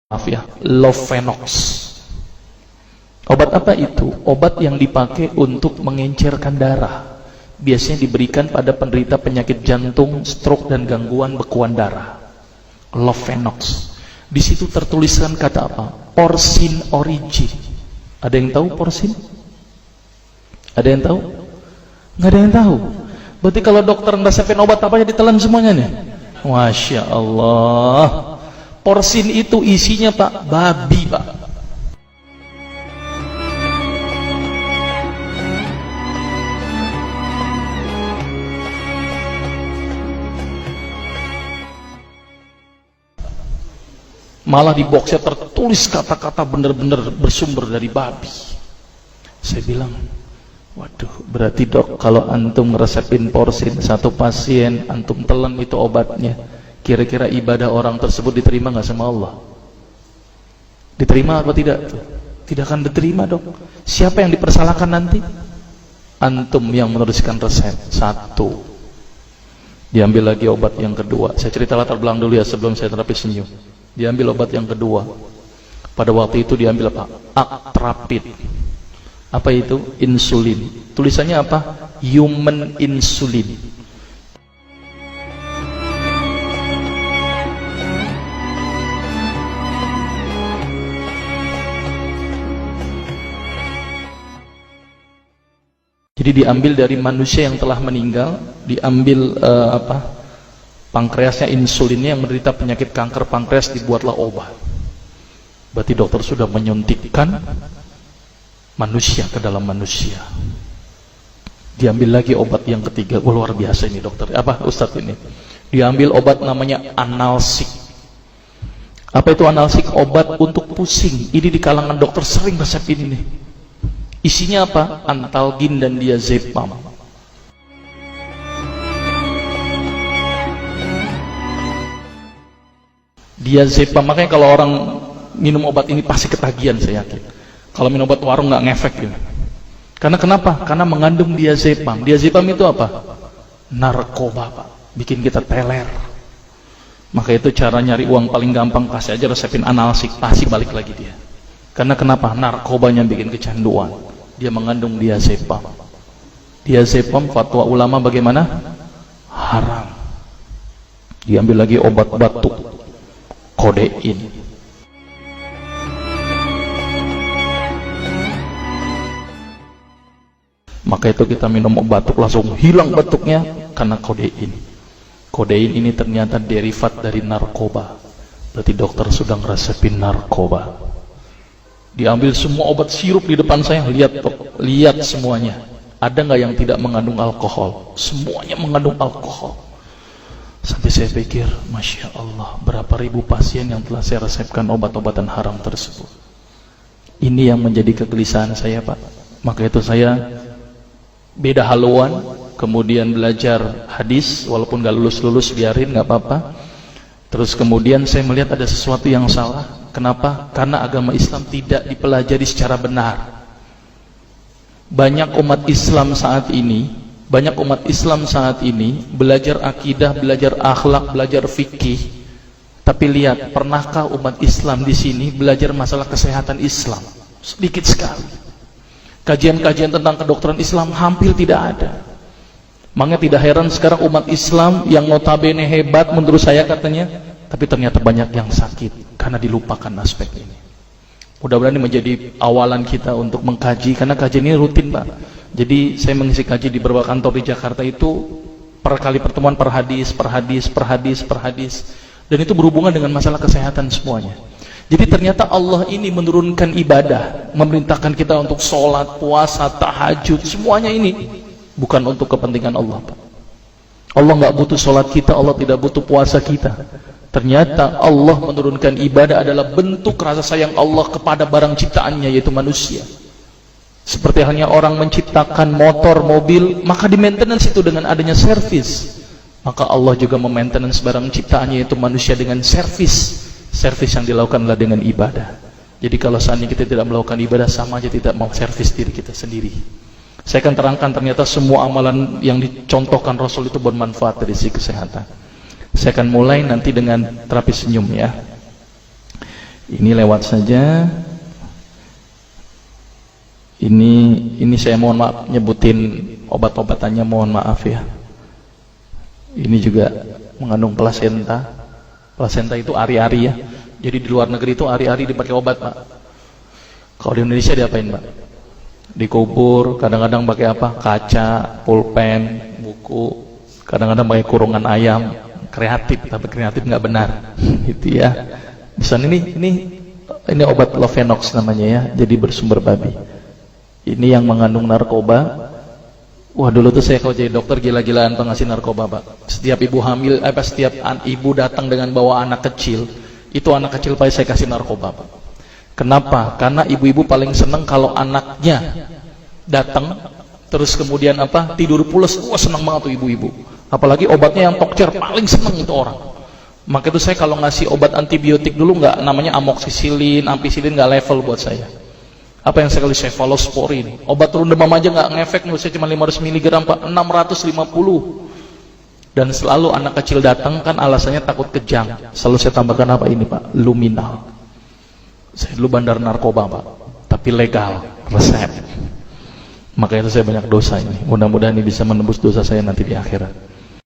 maaf ya, Lovenox. Obat apa itu? Obat yang dipakai untuk mengencerkan darah. Biasanya diberikan pada penderita penyakit jantung, stroke dan gangguan bekuan darah. Lovenox. Di situ tertuliskan kata apa? Porsin origin. Ada yang tahu porsin? Ada yang tahu? Nggak ada yang tahu. Berarti kalau dokter ngeresepin obat apa aja ditelan semuanya nih. Masya Allah. Porsin itu isinya Pak, babi Pak. Malah di boxnya tertulis kata-kata benar-benar bersumber dari babi. Saya bilang, waduh, berarti dok kalau antum ngeresepin porsin satu pasien, antum telan itu obatnya, kira-kira ibadah orang tersebut diterima nggak sama Allah? Diterima atau tidak? Tidak akan diterima dok. Siapa yang dipersalahkan nanti? Antum yang menuliskan resep. Satu, diambil lagi obat yang kedua. Saya cerita latar belakang dulu ya sebelum saya terapi senyum. Diambil obat yang kedua. Pada waktu itu diambil apa? Atrapid. Apa itu? Insulin. Tulisannya apa? Human insulin. Jadi diambil dari manusia yang telah meninggal, diambil pankreasnya, insulinnya, yang menderita penyakit kanker pankreas, dibuatlah obat. Berarti dokter sudah menyuntikkan manusia ke dalam manusia. Diambil lagi obat yang ketiga. Oh, luar biasa ini dokter. Apa Ustadz ini? Diambil obat namanya analsik. Apa itu analsik? Obat untuk pusing. Ini di kalangan dokter sering resep ini nih. Isinya apa? Antalgin dan diazepam. Diazepam, makanya kalau orang minum obat ini pasti ketagihan, saya yakin. Kalau minum obat warung nggak ngefek gitu. Karena kenapa? Karena mengandung diazepam. Diazepam itu apa? Narkoba Pak. Bikin kita teler. Maka itu cara nyari uang paling gampang, kasih aja resepin analsik, pasti balik lagi dia. Karena kenapa? Narkobanya bikin kecanduan. Dia mengandung diazepam. Diazepam fatwa ulama bagaimana? Haram. Diambil lagi obat batuk, kodein. Maka itu kita minum obat batuk langsung hilang batuknya karena kodein. Kodein ini ternyata derivat dari narkoba. Berarti dokter sudah ngeresepin narkoba. Diambil semua obat sirup di depan saya, lihat semuanya. Ada nggak yang tidak mengandung alkohol? Semuanya mengandung alkohol. Sampai saya pikir, Masya Allah, berapa ribu pasien yang telah saya resepkan obat-obatan haram tersebut. Ini yang menjadi kegelisahan saya Pak. Maka itu saya beda haluan, kemudian belajar hadis, walaupun gak lulus-lulus biarin, gak apa-apa. Terus kemudian saya melihat ada sesuatu yang salah. Kenapa? Karena agama Islam tidak dipelajari secara benar. Banyak umat Islam saat ini belajar akidah, belajar akhlak, belajar fikih. Tapi lihat, pernahkah umat Islam di sini belajar masalah kesehatan Islam? Sedikit sekali. Kajian-kajian tentang kedokteran Islam hampir tidak ada. Makanya tidak heran sekarang umat Islam yang notabene hebat menurut saya katanya, tapi ternyata banyak yang sakit karena dilupakan aspek ini. Mudah-mudahan ini menjadi awalan kita untuk mengkaji, karena kajian ini rutin Pak. Jadi saya mengisi kaji di beberapa kantor di Jakarta itu per kali pertemuan, per hadis. Dan itu berhubungan dengan masalah kesehatan semuanya. Jadi ternyata Allah ini menurunkan ibadah, memerintahkan kita untuk sholat, puasa, tahajud, semuanya ini bukan untuk kepentingan Allah Pak. Allah nggak butuh sholat kita, Allah tidak butuh puasa kita. Ternyata Allah menurunkan ibadah adalah bentuk rasa sayang Allah kepada barang ciptaannya, yaitu manusia. Seperti halnya orang menciptakan motor, mobil, maka di maintenance itu dengan adanya servis. Maka Allah juga memaintenance barang ciptaannya, yaitu manusia, dengan servis. Servis yang dilakukan adalah dengan ibadah. Jadi kalau seandainya kita tidak melakukan ibadah, sama aja tidak mau servis diri kita sendiri. Saya akan terangkan ternyata semua amalan yang dicontohkan Rasul itu bermanfaat dari sisi kesehatan. Saya akan mulai nanti dengan terapi senyum ya. Ini lewat saja. Ini saya mohon maaf nyebutin obat-obatannya, mohon maaf ya. Ini juga mengandung plasenta. Plasenta itu ari-ari ya. Jadi di luar negeri itu ari-ari dipakai obat, Pak. Kalau di Indonesia diapain, Pak? Dikubur, kadang-kadang pakai apa? Kaca, pulpen, buku, kadang-kadang pakai kurungan ayam. Kreatif, tapi kreatif nggak benar. Gitu ya. Di sana ini obat Lovenox namanya ya. Jadi bersumber babi. Ini yang mengandung narkoba. Wah, dulu tuh saya kalau jadi dokter gila-gilaan pengasih narkoba, Pak. Setiap ibu hamil, setiap ibu datang dengan bawa anak kecil, itu anak kecil pasti saya kasih narkoba, Pak. Kenapa? Karena ibu-ibu paling seneng kalau anaknya datang terus kemudian tidur pules. Wah, seneng banget tuh ibu-ibu. Apalagi obatnya yang tokcer, paling seneng itu orang. Maka itu saya kalau ngasih obat antibiotik dulu nggak namanya amoxicillin, ampicillin, nggak level buat saya. Apa yang saya kasih? Cephalosporin. Obat turun demam aja nggak ngefek, menurut saya cuma 500 mg, Pak. 650. Dan selalu anak kecil datang kan alasannya takut kejang. Selalu saya tambahkan apa ini, Pak? Luminal. Saya dulu bandar narkoba, Pak. Tapi legal, resep. Makanya itu saya banyak dosa ini. Mudah-mudahan ini bisa menembus dosa saya nanti di akhirat.